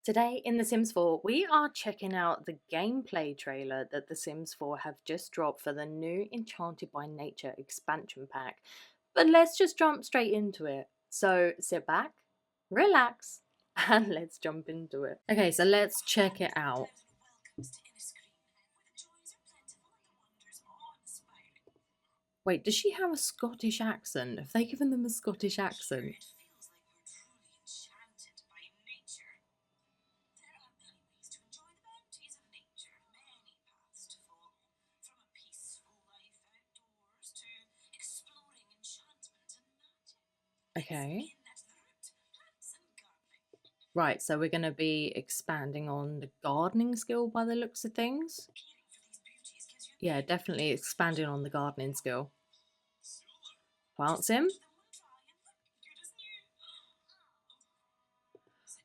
Today in The Sims 4, we are checking out the gameplay trailer that The Sims 4 have just dropped for the new Enchanted by Nature expansion pack. But let's just jump straight into it. So sit back, relax, and let's jump into it. Okay, so let's check it out. Wait, does she have a Scottish accent? Have they given them a Scottish accent? Okay. Right, so we're going to be expanding on the gardening skill by the looks of things. Yeah, definitely expanding on the gardening skill. Plant sim.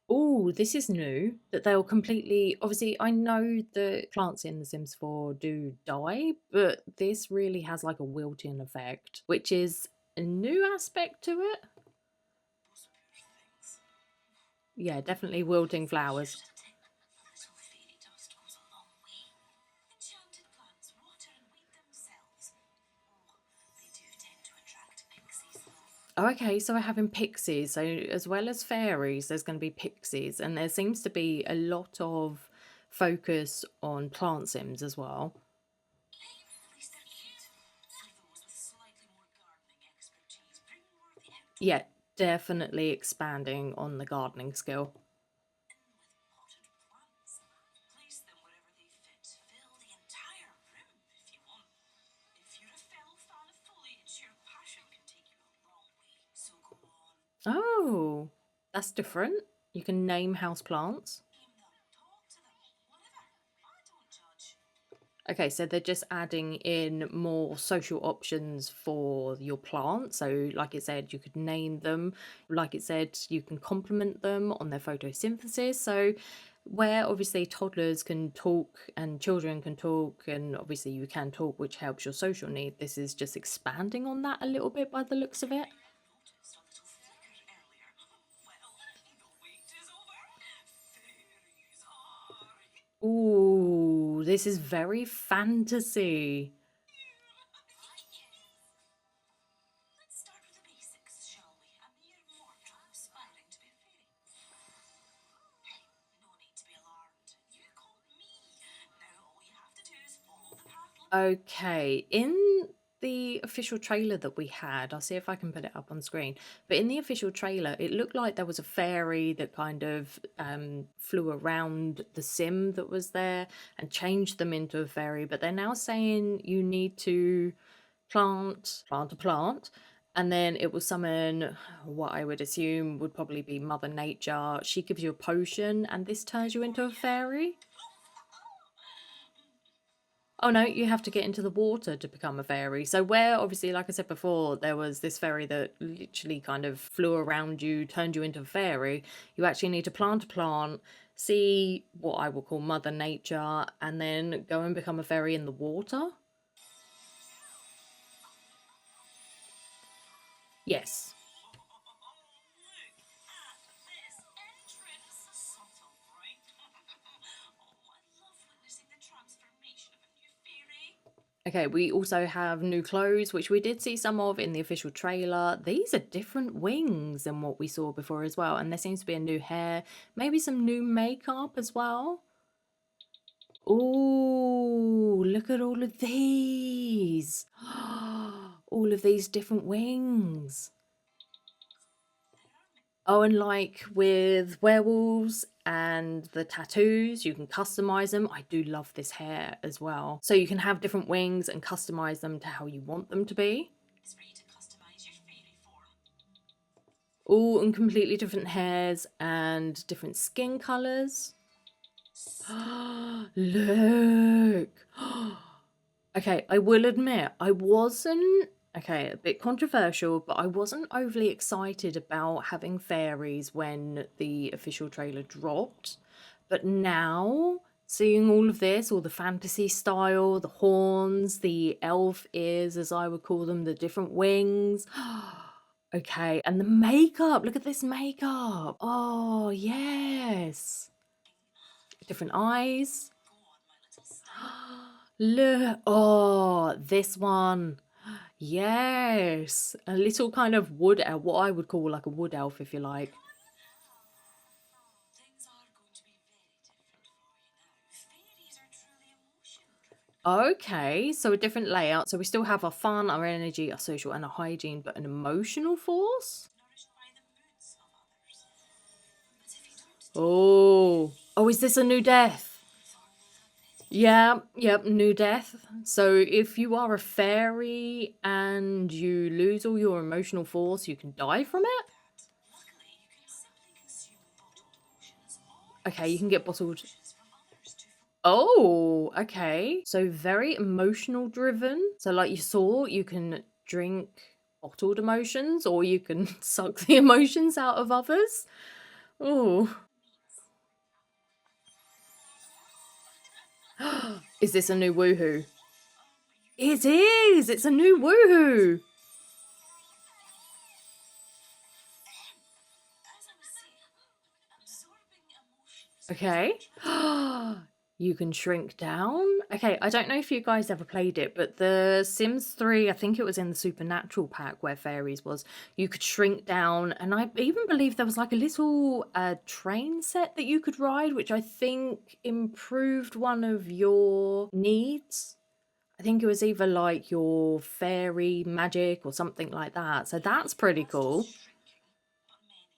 Oh, this is new. That they'll completely. Obviously, I know the plants in The Sims 4 do die, but this really has like a wilting effect, which is a new aspect to it. Yeah, definitely wilting flowers. Oh, okay, so we're having pixies. So as well as fairies, there's going to be pixies, and there seems to be a lot of focus on plant sims as well. Yeah, definitely expanding on the gardening skill. Oh, that's different. You can name house plants. Okay, so they're just adding in more social options for your plants. So, like it said, you could name them. Like it said, you can compliment them on their photosynthesis. So, where obviously toddlers can talk and children can talk, and obviously you can talk, which helps your social need, this is just expanding on that a little bit by the looks of it. Ooh, this is very fantasy. Okay, in the official trailer that we had, I'll see if I can put it up on screen. But in the official trailer, it looked like there was a fairy that kind of flew around the sim that was there and changed them into a fairy. But they're now saying you need to plant a plant, and then it will summon what I would assume would probably be Mother Nature. She gives you a potion, and this turns you into a fairy. Oh no, you have to get into the water to become a fairy. So where obviously, like I said before, there was this fairy that literally kind of flew around you, turned you into a fairy, you actually need to plant a plant, see what I will call Mother Nature, and then go and become a fairy in the water. Yes. Okay, we also have new clothes, which we did see some of in the official trailer. These are different wings than what we saw before as well. And there seems to be a new hair, maybe some new makeup as well. Oh, look at all of these. All of these different wings. Oh, and like with werewolves and the tattoos, you can customize them. I do love this hair as well. So you can have different wings and customize them to how you want them to be. All in completely different hairs and different skin colors. Look. Okay, I will admit, I wasn't, okay, a bit controversial, but I wasn't overly excited about having fairies when the official trailer dropped. But now, seeing all of this, all the fantasy style, the horns, the elf ears, as I would call them, the different wings. Okay, and the makeup, look at this makeup. Oh, yes. Different eyes. Look, oh, this one. Yes, a little kind of wood elf, what I would call like a wood elf, if you like. Okay, so a different layout. So we still have our fun, our energy, our social, and our hygiene, but an emotional force? Oh, oh, is this a new death? Yeah, yep, new death. So if you are a fairy and you lose all your emotional force, you can die from it? Okay, you can get bottled. Oh, okay. So very emotional driven. So like you saw, you can drink bottled emotions or you can suck the emotions out of others. Oh. Is this a new woohoo? It is! It's a new woohoo! Okay. You can shrink down. Okay, I don't know if you guys ever played it, but the Sims 3, I think it was in the Supernatural pack where fairies was, you could shrink down, and I even believe there was like a little train set that you could ride, which I think improved one of your needs. I think it was either like your fairy magic or something like that. So that's pretty cool.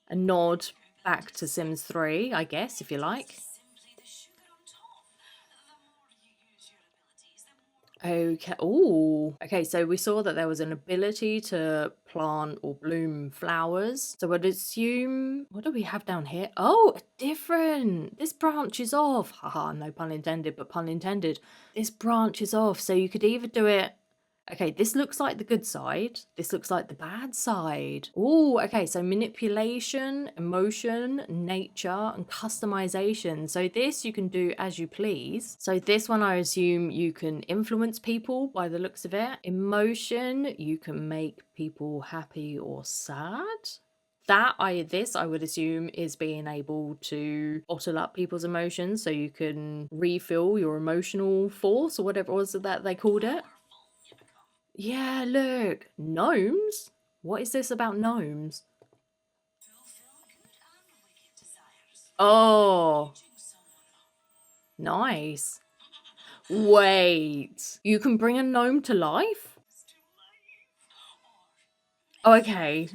A nod back to Sims 3, I guess, if you like. Okay. Oh, okay. So we saw that there was an ability to plant or bloom flowers. So I'd assume, what do we have down here? Oh, different. This branches off. Haha, no pun intended, but pun intended. This branches off. So you could either do it. Okay, this looks like the good side. This looks like the bad side. Oh, okay. So manipulation, emotion, nature, and customization. So this you can do as you please. So this one, I assume you can influence people by the looks of it. Emotion, you can make people happy or sad. This I would assume is being able to bottle up people's emotions so you can refill your emotional force or whatever it was that they called it. Yeah, look. Gnomes? What is this about gnomes? Oh, nice. Wait. You can bring a gnome to life? Oh, okay.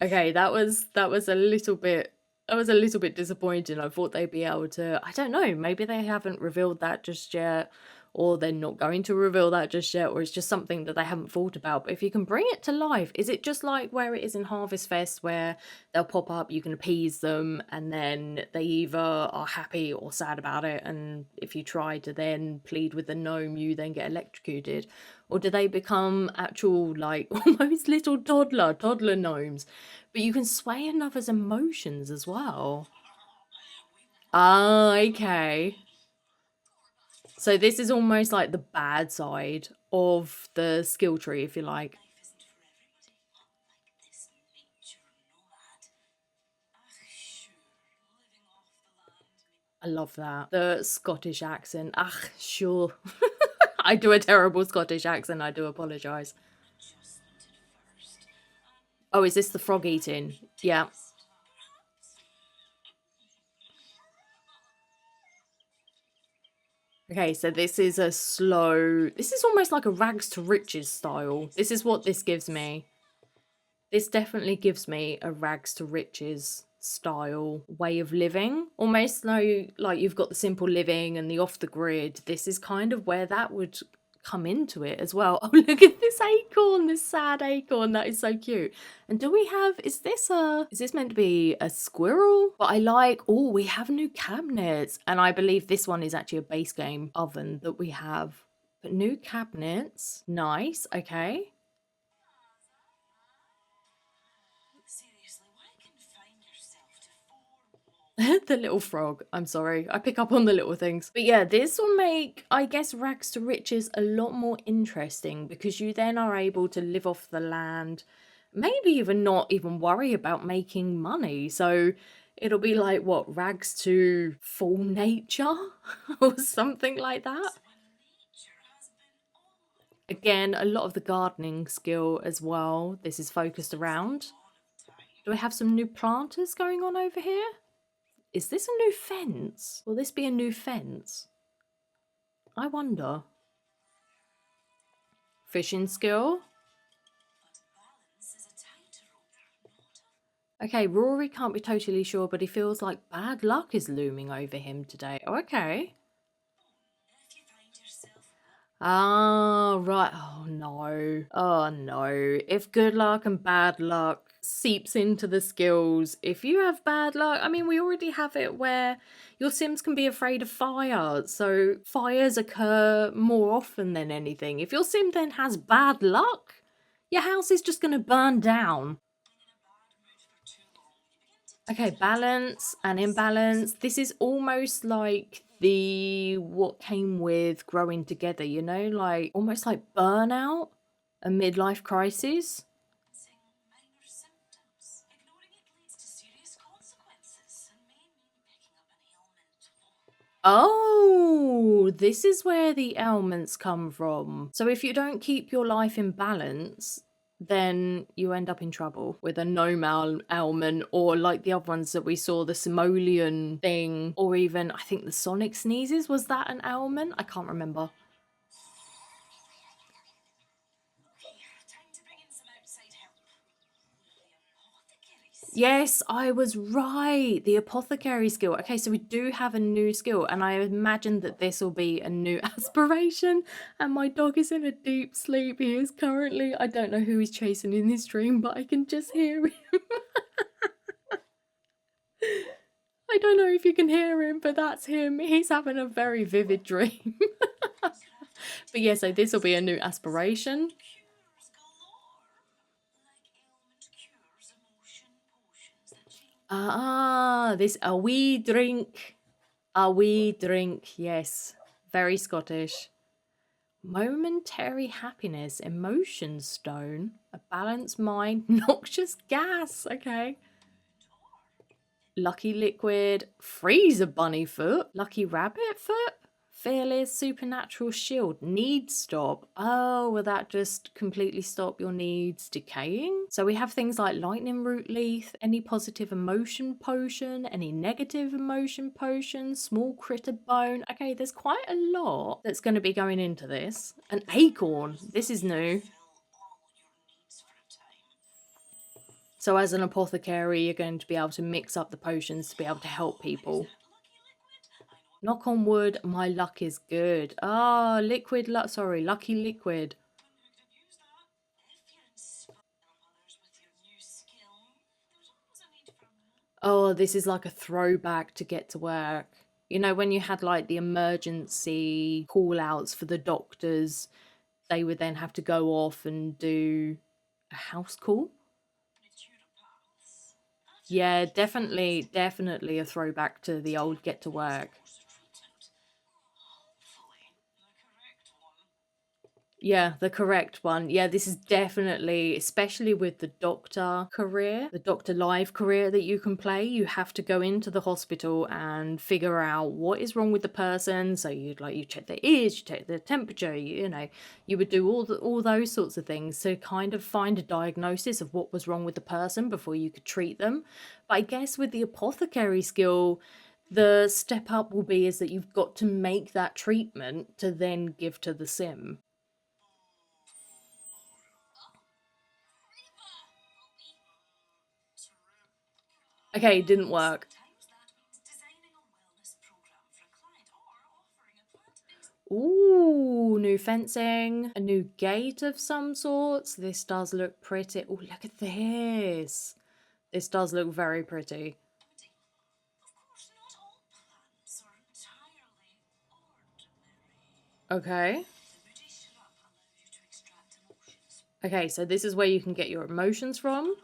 Okay, that was a little bit disappointing. I thought they'd be able to, I don't know, maybe they haven't revealed that just yet, or they're not going to reveal that just yet, or it's just something that they haven't thought about. But if you can bring it to life, is it just like where it is in Harvest Fest where they'll pop up, you can appease them, and then they either are happy or sad about it, and if you try to then plead with the gnome, you then get electrocuted? Or do they become actual, like, almost little toddler gnomes? But you can sway another's emotions as well. Ah, okay. So this is almost like the bad side of the skill tree, if you like. I love that. The Scottish accent. Ach, sure. I do a terrible Scottish accent, I do apologise. Oh, is this the frog eating? Yeah. Okay, so this is a slow... This is almost like a rags to riches style. This is what this gives me. This definitely gives me a rags to riches style way of living. Almost like you've got the simple living and the off the grid. This is kind of where that would come into it as well. Oh, look at this acorn, this sad acorn. That is so cute. And do we have, is this meant to be a squirrel? But I like, oh, we have new cabinets. And I believe this one is actually a base game oven that we have. But new cabinets, nice, okay. The little frog. I'm sorry. I pick up on the little things. But yeah, this will make, I guess, rags to riches a lot more interesting because you then are able to live off the land, maybe even not even worry about making money. So It'll be like, what, rags to full nature? Or something like that. Again, a lot of the gardening skill as well. This is focused around. Do we have some new planters going on over here? Is this a new fence? Will this be a new fence? I wonder. Fishing skill. Okay, Rory can't be totally sure, but he feels like bad luck is looming over him today. Oh, okay. Ah, right. Oh, no. Oh, no. If good luck and bad luck seeps into the skills, if you have bad luck, I mean, we already have it where your Sims can be afraid of fire. So fires occur more often than anything. If your Sim then has bad luck, your house is just going to burn down. Okay, balance and imbalance. This is almost like what came with growing together, you know, like almost like burnout, a midlife crisis. Oh, this is where the ailments come from. So if you don't keep your life in balance, then you end up in trouble with a no ailment, or like the other ones that we saw, the simoleon thing, or even I think the sonic sneezes. Was that an ailment? I can't remember. Yes, I was right. The apothecary skill. Okay, so we do have a new skill, and I imagine that this will be a new aspiration. And my dog is in a deep sleep. He is currently, I don't know who he's chasing in this dream, but I can just hear him. I don't know if you can hear him, but that's him. He's having a very vivid dream. But yeah, so this will be a new aspiration. Ah, this a wee drink. A wee drink, yes. Very Scottish. Momentary happiness, emotion stone, a balanced mind, noxious gas. Okay. Lucky liquid, freezer bunny foot, lucky rabbit foot, fearless supernatural shield, needs stop. Oh, will that just completely stop your needs decaying? So we have things like lightning root leaf, any positive emotion potion, any negative emotion potion, small critter bone. Okay, there's quite a lot that's going to be going into this. An acorn, this is new. So as an apothecary, you're going to be able to mix up the potions to be able to help people. Knock on wood, my luck is good. Ah, liquid luck, sorry, lucky liquid. Oh, this is like a throwback to get to work. You know, when you had like the emergency call outs for the doctors, they would then have to go off and do a house call. Yeah, definitely a throwback to the old get to work. Yeah, the correct one. Yeah, this is definitely, especially with the doctor career, the doctor live career that you can play, you have to go into the hospital and figure out what is wrong with the person. So you check their ears, you check their temperature, you know, you would do all those sorts of things to kind of find a diagnosis of what was wrong with the person before you could treat them. But I guess with the apothecary skill, the step up will be is that you've got to make that treatment to then give to the sim. Okay, it didn't work. Ooh, new fencing, a new gate of some sorts. This does look pretty. Oh, look at this. This does look very pretty. Okay. Okay, so this is where you can get your emotions from.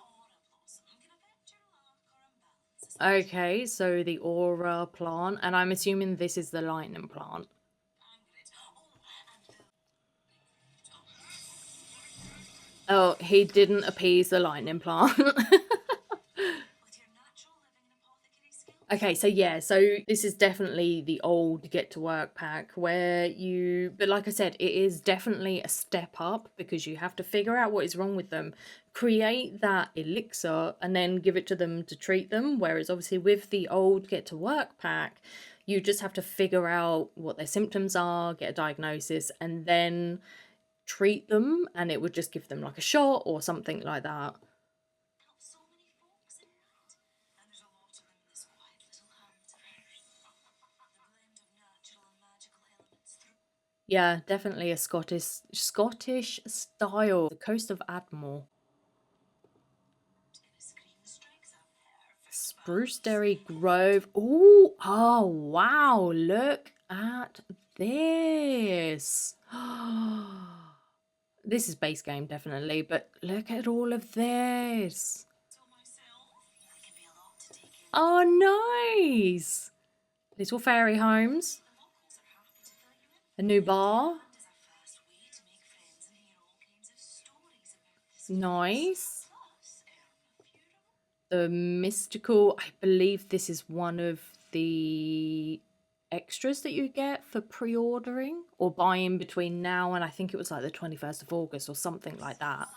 Okay, so the aura plant, and I'm assuming this is the lightning plant. Oh, he didn't appease the lightning plant. Okay, so yeah, so this is definitely the old Get to Work pack where you, but like I said, it is definitely a step up because you have to figure out what is wrong with them, create that elixir, and then give it to them to treat them. Whereas obviously with the old Get to Work pack, you just have to figure out what their symptoms are, get a diagnosis, and then treat them, and it would just give them like a shot or something like that. Yeah, definitely a Scottish style. The coast of Admore. Spruceberry Grove. Ooh, oh wow, look at this. This is base game definitely, but look at all of this. Oh nice. Little fairy homes. A new bar. Nice. The mystical, I believe this is one of the extras that you get for pre-ordering or buying between now and I think it was like the 21st of August or something like that.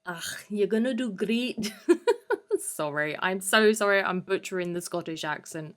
Ach, you're gonna do great. Sorry, I'm so sorry. I'm butchering the Scottish accent.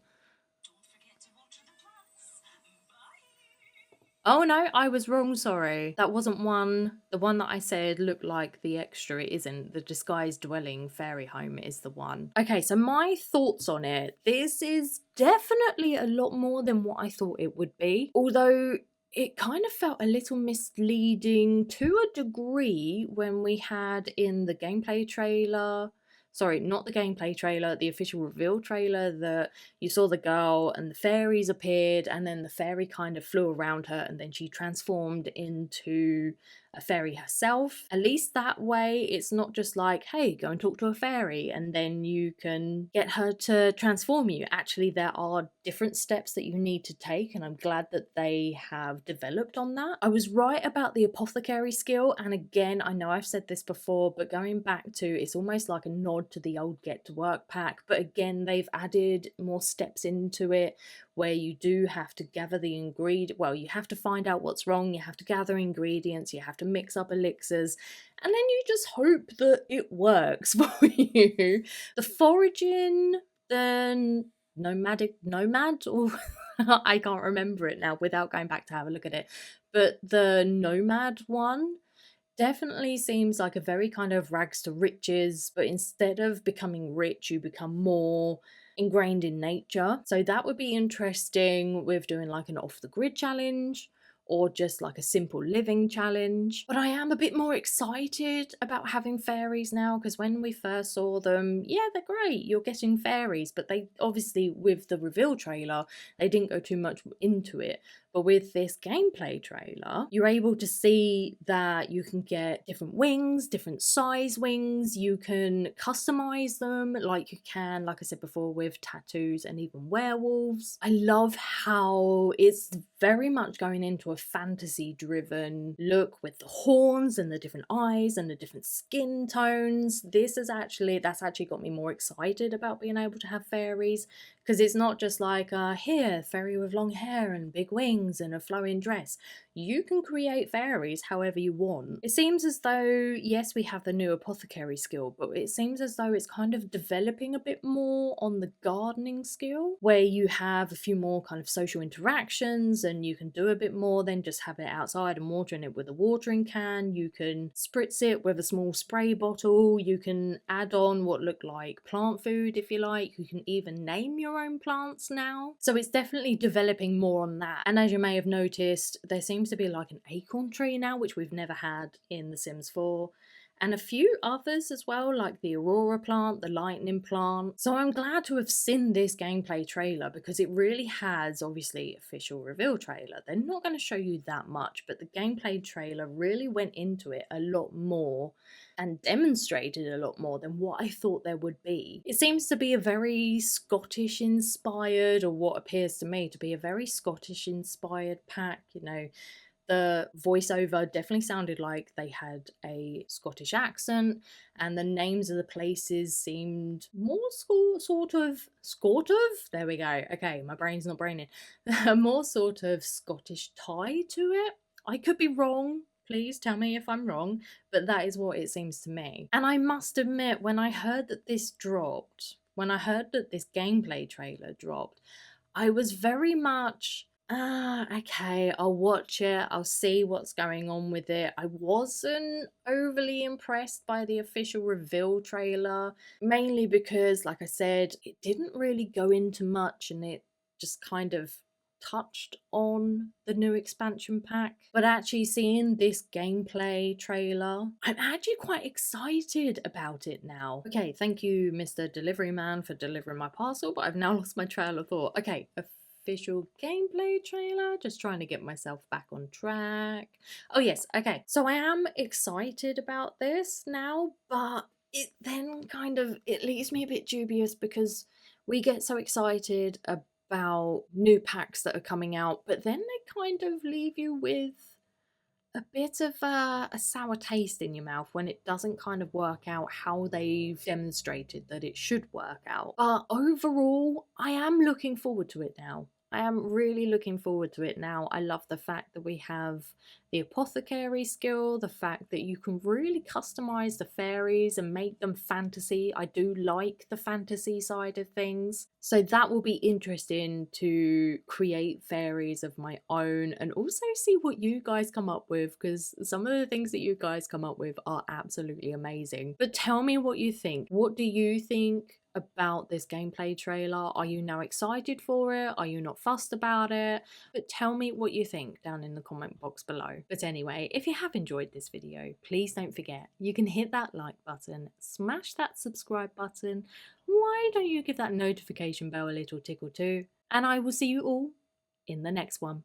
Oh no, I was wrong, sorry. That wasn't one. The one that I said looked like the extra. It isn't. The disguised dwelling fairy home is the one. Okay, so my thoughts on it. This is definitely a lot more than what I thought it would be. Although it kind of felt a little misleading to a degree when we had in the gameplay trailer. Sorry, not the gameplay trailer, the official reveal trailer, that you saw the girl and the fairies appeared, and then the fairy kind of flew around her, and then she transformed into a fairy herself. At least that way, it's not just like, hey, go and talk to a fairy, and then you can get her to transform you. Actually, there are different steps that you need to take, and I'm glad that they have developed on that. I was right about the apothecary skill, and again, I know I've said this before, but going back to it's almost like a nod to the old Get to Work pack, but again, they've added more steps into it where you do have to gather the ingredient. Well, you have to find out what's wrong, you have to gather ingredients, you have to mix up elixirs, and then you just hope that it works for you. The foraging, the nomad, or I can't remember it now without going back to have a look at it. But the nomad one definitely seems like a very kind of rags to riches, but instead of becoming rich, you become more ingrained in nature. So that would be interesting with doing like an off the grid challenge or just like a simple living challenge. But I am a bit more excited about having fairies now because when we first saw them, yeah, they're great. You're getting fairies, but they obviously, with the reveal trailer, they didn't go too much into it. But with this gameplay trailer, you're able to see that you can get different wings, different size wings. You can customize them like you can, like I said before, with tattoos and even werewolves. I love how it's very much going into a fantasy driven look with the horns and the different eyes and the different skin tones. That's actually got me more excited about being able to have fairies because it's not just like here, fairy with long hair and big wings and a flowing dress. You can create fairies however you want. It seems as though, yes, we have the new apothecary skill, but it seems as though it's kind of developing a bit more on the gardening skill, where you have a few more kind of social interactions and you can do a bit more than just have it outside and watering it with a watering can. You can spritz it with a small spray bottle. You can add on what look like plant food if you like. You can even name your own plants now. So it's definitely developing more on that. And as you may have noticed, there seems to be like an acorn tree now, which we've never had in The Sims 4. And a few others as well, like the Aurora plant, the lightning plant. So I'm glad to have seen this gameplay trailer because it really has, obviously, official reveal trailer. They're not going to show you that much, but the gameplay trailer really went into it a lot more and demonstrated a lot more than what I thought there would be. It seems to be a very Scottish inspired, or what appears to me to be a very Scottish inspired pack. You know, the voiceover definitely sounded like they had a Scottish accent, and the names of the places seemed more sort of, there we go. Okay, my brain's not braining. More sort of Scottish tie to it. I could be wrong. Please tell me if I'm wrong, but that is what it seems to me. And I must admit, when I heard that this dropped, when I heard that this gameplay trailer dropped, I was very much, okay, I'll watch it, I'll see what's going on with it. I wasn't overly impressed by the official reveal trailer, mainly because, like I said, it didn't really go into much and it just kind of touched on the new expansion pack. But actually seeing this gameplay trailer, I'm actually quite excited about it now. Okay, thank you, Mr. Delivery Man, for delivering my parcel, but I've now lost my trail of thought. Okay, official gameplay trailer, just trying to get myself back on track. Oh yes, okay, so I am excited about this now, but it then kind of, it leaves me a bit dubious because we get so excited about new packs that are coming out, but then they kind of leave you with a bit of a sour taste in your mouth when it doesn't kind of work out how they've demonstrated that it should work out. But overall, I am looking forward to it now. I am really looking forward to it now. I love the fact that we have the apothecary skill, the fact that you can really customize the fairies and make them fantasy. I do like the fantasy side of things. So that will be interesting to create fairies of my own and also see what you guys come up with, because some of the things that you guys come up with are absolutely amazing. But tell me what you think. What do you think about this gameplay trailer? Are you now excited for it? Are you not fussed about it? But tell me what you think down in the comment box below. But anyway, if you have enjoyed this video, please don't forget, you can hit that like button, smash that subscribe button. Why don't you give that notification bell a little tickle too? And I will see you all in the next one.